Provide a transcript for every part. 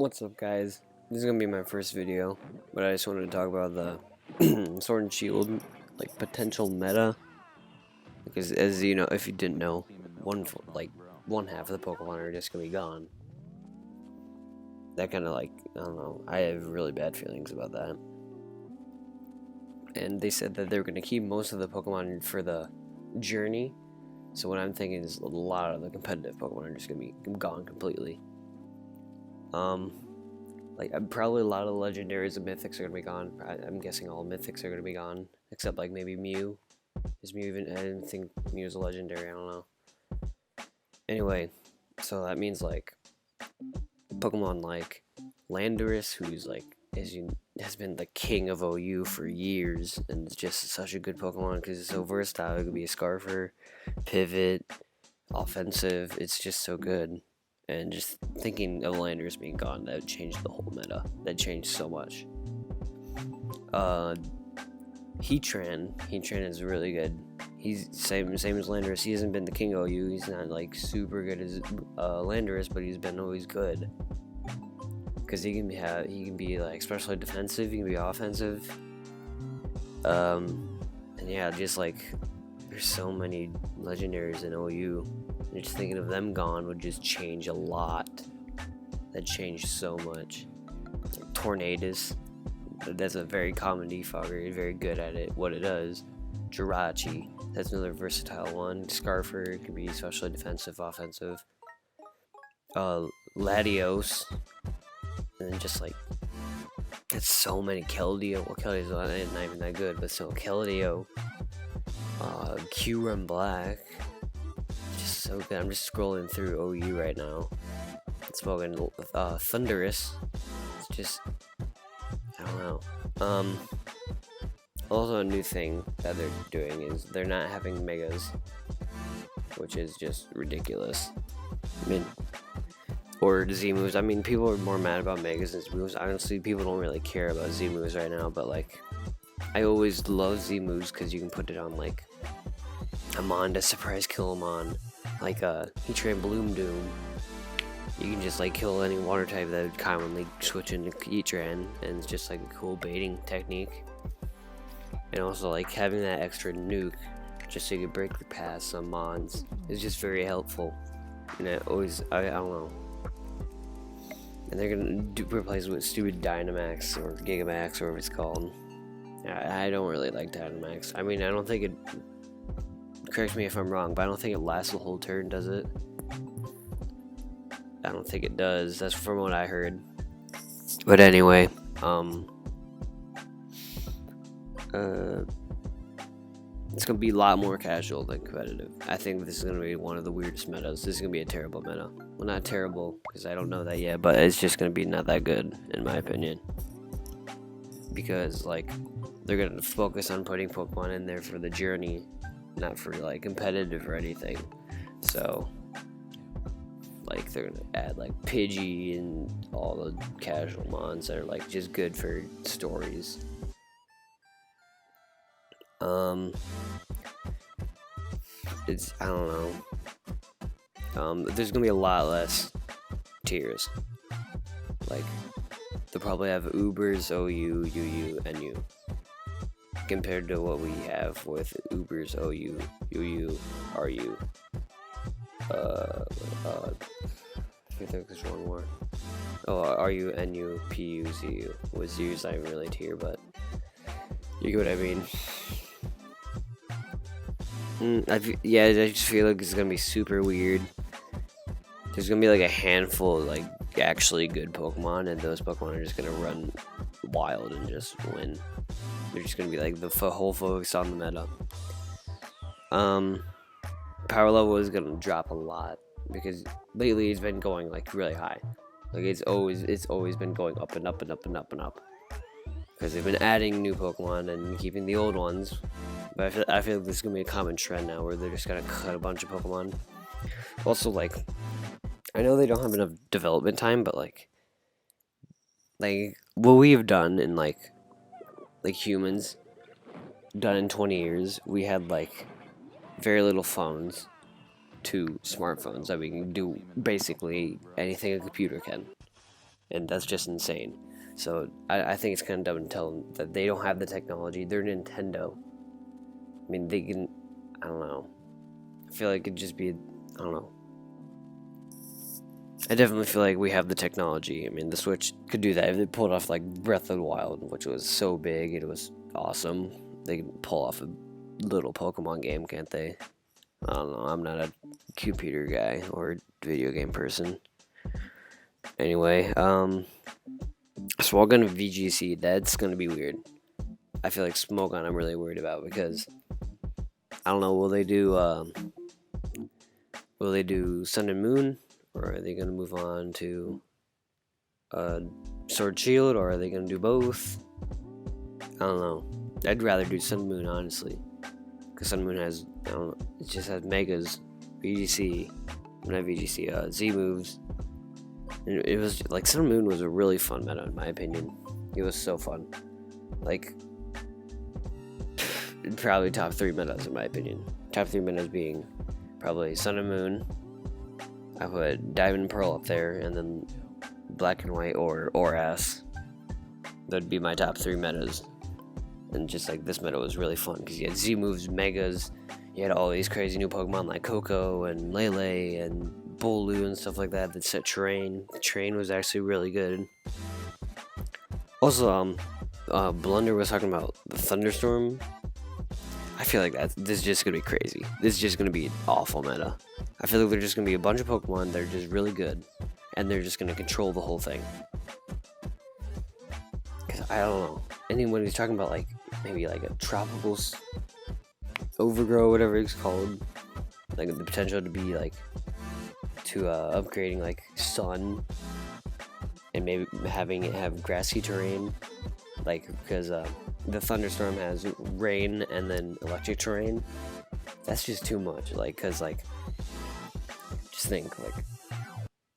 What's up, guys? This is gonna be my first video, but I just wanted to talk about the Sword and Shield, like, potential meta. Because, as you know, if you didn't know, one half of the Pokemon are just gonna be gone. That kind of, like, I don't know, I have really bad feelings about that. And they said that they're gonna keep most of the Pokemon for the journey, so what I'm thinking is a lot of the competitive Pokemon are just gonna be gone completely. Like, probably a lot of the legendaries and mythics are gonna be gone. I'm guessing all mythics are gonna be gone, except like maybe Mew. Is Mew even? I didn't think Mew was a legendary. I don't know. Anyway, so that means like Pokemon like Landorus, who's like has been the king of OU for years, and it's just such a good Pokemon because it's so versatile. It could be a Scarfer, Pivot, offensive. It's just so good. And just thinking of Landorus being gone, that changed the whole meta. That changed so much. Heatran is really good. He's same as Landorus. He hasn't been the king of OU. He's not like super good as Landorus, but he's been always good. Because he can be like especially defensive. He can be offensive. And yeah, just like there's so many legendaries in OU. Just thinking of them gone would just change a lot. That changed so much. Tornadus, that's a very common defogger. He's very good at it. What it does. Jirachi, that's another versatile one. Scarfer can be especially defensive, offensive. Latios, and then just like that's so many. Keldeo. Well, Keldeo's not even that good, but still Keldeo. Kyurem Black. So good. I'm just scrolling through OU right now. Smoking Thunderous. It's just I don't know. Also a new thing that they're doing is they're not having megas, which is just ridiculous. I mean, or Z moves. I mean, people are more mad about megas than Z moves. Honestly, people don't really care about Z moves right now. But like, I always love Z moves because you can put it on like Amon to surprise kill him on. Like Heatran Bloom Doom, you can just like kill any water type that would commonly switch into Heatran, and it's just like a cool baiting technique. And also like having that extra nuke, just so you can break the pass some mons, is just very helpful. And I don't know. And they're gonna replace it with stupid Dynamax or Gigamax or whatever it's called. I don't really like Dynamax. I mean, I don't think it. Correct me if I'm wrong, but I don't think it lasts the whole turn, does it? I don't think it does. That's from what I heard. But anyway, it's gonna be a lot more casual than competitive. I think this is gonna be one of the weirdest metas. This is gonna be a terrible meta. Well, not terrible, because I don't know that yet, but it's just gonna be not that good, in my opinion. Because, like, they're gonna focus on putting Pokemon in there for the journey, not for like competitive or anything. So like they're gonna add like Pidgey and all the casual mons that are like just good for stories. It's I don't know. There's gonna be a lot less tiers. Like they'll probably have Ubers, OU, UU, NU. Compared to what we have with Ubers, OU, UU, RU. I think there's one more. Oh, RU, NU, PU, ZU. With ZU's not even really tier, but you get what I mean. Yeah, I just feel like it's gonna be super weird. There's gonna be like a handful of like actually good Pokemon, and those Pokemon are just gonna run wild and just win. They're just gonna be like the whole focus on the meta. Power level is gonna drop a lot because lately it's been going like really high. Like it's always been going up and up and up and up and up. Because they've been adding new Pokemon and keeping the old ones. But I feel like this is gonna be a common trend now where they're just gonna cut a bunch of Pokemon. Also, like, I know they don't have enough development time, but like what we have done in like humans done in 20 years, we had like very little phones to smartphones that we can do basically anything a computer can. and that's just insane. So I think it's kind of dumb to tell them that they don't have the technology. They're Nintendo. I mean, they can. I don't know. I feel like it'd just be. I don't know. I definitely feel like we have the technology. I mean, the Switch could do that if they pulled off like Breath of the Wild, which was so big, it was awesome. They can pull off a little Pokemon game, can't they? I don't know. I'm not a computer guy or video game person. Anyway, Smogon VGC, that's gonna be weird. I feel like Smogon I'm really worried about because I don't know, will they do Sun and Moon, or are they gonna move on to Sword Shield, or are they gonna do both? I don't know. I'd rather do Sun and Moon, honestly, because Sun and Moon has, I don't know, it just has Megas, VGC, not VGC, Z moves. And it was like Sun and Moon was a really fun meta in my opinion. It was so fun. Like probably top 3 metas in my opinion. Top 3 metas being probably Sun and Moon. I put Diamond and Pearl up there, and then Black and White or Ass. That'd be my top 3 metas. And just like this meta was really fun because you had Z moves, Megas. You had all these crazy new Pokemon like Coco and Lele and Bolu and stuff like that set terrain. The terrain was actually really good. Also, Blunder was talking about the Thunderstorm. I feel like this is just gonna be crazy. This is just gonna be an awful meta. I feel like there's just gonna be a bunch of Pokemon that are just really good, and they're just gonna control the whole thing. Cause I don't know. And then when he's talking about like maybe like a tropical overgrow, whatever it's called, like the potential to be like to upgrading like Sun, and maybe having it have grassy terrain, like because the Thunderstorm has rain and then electric terrain. That's just too much. Like, cause like, just think like,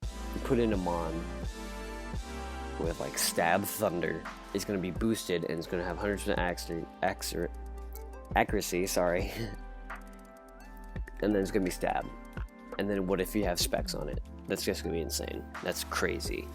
you put in a Mon with like Stab Thunder. It's gonna be boosted and it's gonna have 100% accuracy. Sorry, and then it's gonna be Stab. And then what if you have specs on it? That's just gonna be insane. That's crazy.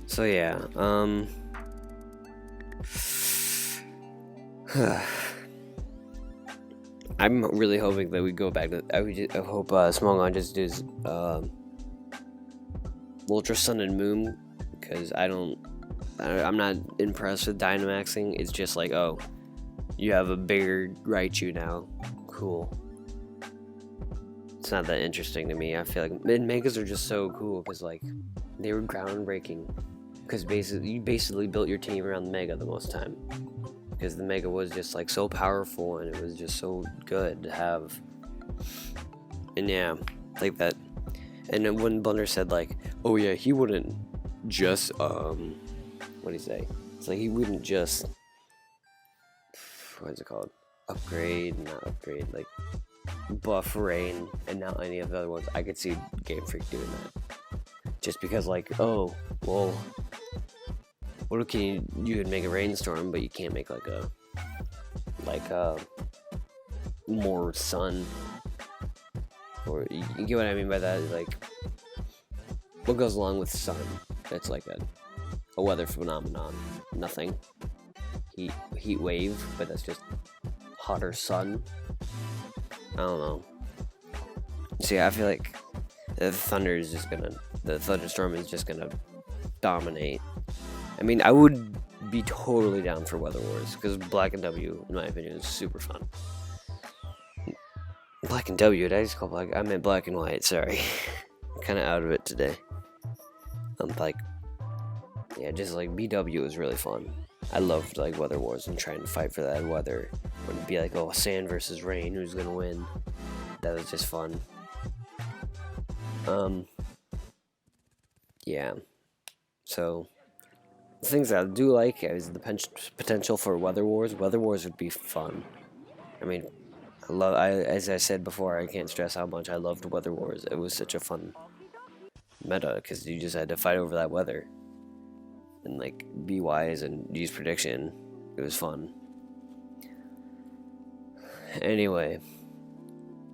So yeah, I'm really hoping that we go back to. I hope Smogon just does Ultra Sun and Moon, because I'm not impressed with Dynamaxing. It's just like, oh, you have a bigger Raichu now, cool. It's not that interesting to me. I feel like Megas are just so cool because like they were groundbreaking. Because you basically built your team around the Mega the most time. Because the Mega was just like so powerful and it was just so good to have. And yeah, like that. And then when Blunder said like, oh yeah, he wouldn't just what'd he say? It's like he wouldn't just, what's it called? Not upgrade, like buff Rain and not any of the other ones. I could see Game Freak doing that. Just because like, oh, well, what can you would make a Rainstorm, but you can't make like a more Sun, or you get what I mean by that? Like, what goes along with Sun? That's like a weather phenomenon. Nothing. Heat wave, but that's just hotter Sun. I don't know. See, I feel like the Thunderstorm is just gonna dominate. I mean, I would be totally down for Weather Wars, because Black and W, in my opinion, is super fun. Black and W, did I just call Black? I meant Black and White, sorry. I'm kind of out of it today. Like, yeah, just like BW is really fun. I loved like Weather Wars and trying to fight for that weather. When it'd be like, oh, sand versus rain, who's gonna win? That was just fun. Yeah. So, the things that I do like is the potential for Weather Wars. Weather Wars would be fun. I mean, as I said before, I can't stress how much I loved Weather Wars. It was such a fun meta, because you just had to fight over that weather. And like, be wise and use prediction. It was fun. Anyway.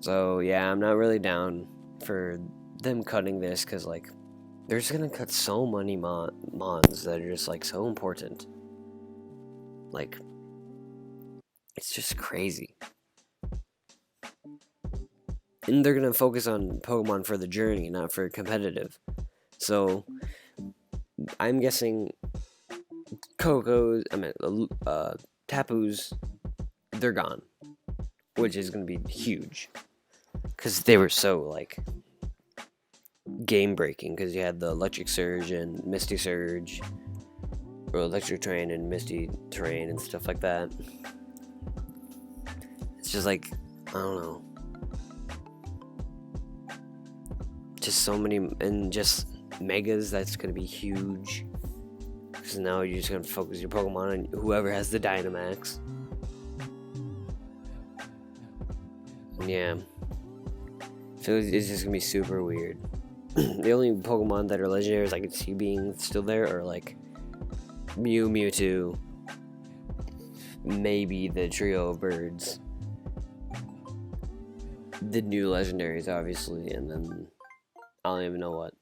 So, yeah, I'm not really down for them cutting this, because like, They're just gonna cut so many mons that are just like so important. Like, it's just crazy. And they're gonna focus on Pokemon for the journey, not for competitive. So I'm guessing Tapu's, they're gone, which is gonna be huge, because they were so like game breaking. Because you had the Electric Surge and Misty Surge, or Electric Terrain and Misty Terrain and stuff like that. It's just like, I don't know, just so many, and just megas. That's gonna be huge. Because now you're just gonna focus your Pokemon on whoever has the Dynamax. Yeah. So it's just gonna be super weird. The only Pokemon that are legendaries I could see being still there are like Mew, Mewtwo, maybe the trio of birds, the new legendaries obviously, and then I don't even know what.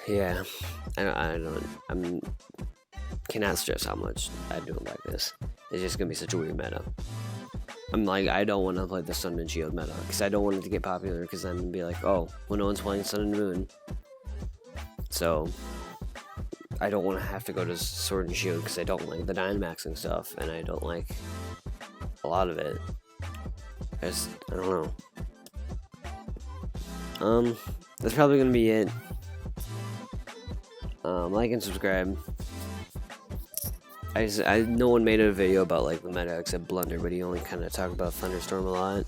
Yeah, I cannot stress how much I don't like this. It's just gonna be such a weird meta. I'm like, I don't want to play the Sun and Shield meta, because I don't want it to get popular, because then it'd be like, oh, well, no one's playing Sun and Moon. So, I don't want to have to go to Sword and Shield, because I don't like the Dynamaxing stuff, and I don't like a lot of it. I don't know. That's probably going to be it. Like and subscribe. No one made a video about like the meta except Blunder, but he only kind of talked about Thunderstorm a lot.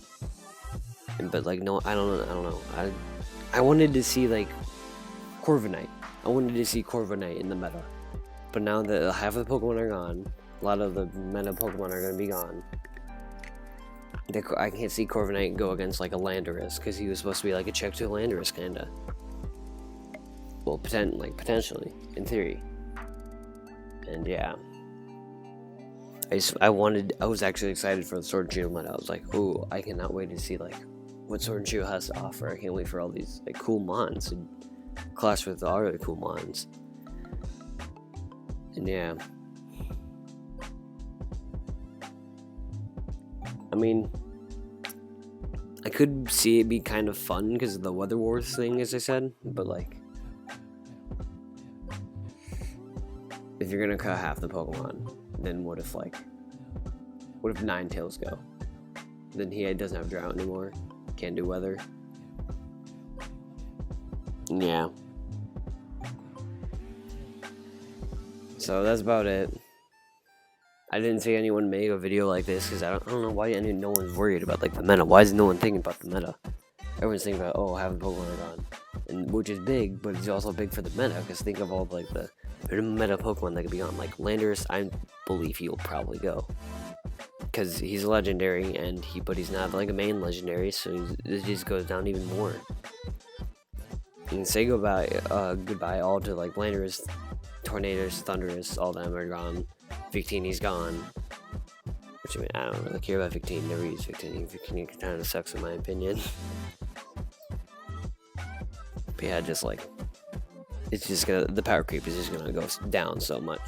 But like, no, I don't know. I wanted to see like Corviknight. I wanted to see Corviknight in the meta. But now that half of the Pokemon are gone, a lot of the meta Pokemon are going to be gone. I can't see Corviknight go against like a Landorus, because he was supposed to be like a check to a Landorus kinda. Well, potentially, in theory. And yeah. I was actually excited for the Sword and Shield meta. I was like, oh, I cannot wait to see like what Sword and Shield has to offer. I can't wait for all these like cool mons and clash with all the cool mons. And yeah. I mean, I could see it be kind of fun because of the Weather Wars thing, as I said, but like, if you're gonna cut half the Pokemon, then what if Ninetales go? Then he doesn't have Drought anymore, can't do Weather. Yeah. So that's about it. I didn't see anyone make a video like this because I don't know why no one's worried about like the meta. Why is no one thinking about the meta? Everyone's thinking about, oh, having Pokemon gone, and which is big, but it's also big for the meta, because think of all like the meta Pokemon that could be on. Like Landorus, I believe he'll probably go, because he's a legendary, but he's not like a main legendary, so it just goes down even more. You can say goodbye all to like Landorus, Tornadus, Thundurus, all them are gone. Victini's gone. Which, I mean, I don't really care about Victini. Never use Victini. Victini kind of sucks in my opinion. But yeah, just like, it's just the power creep is just gonna go down so much.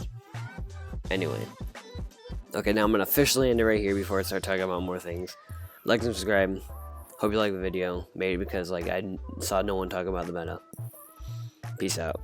Anyway. Okay, now I'm gonna officially end it right here before I start talking about more things. Like and subscribe. Hope you like the video. Made it because like I saw no one talk about the meta. Peace out.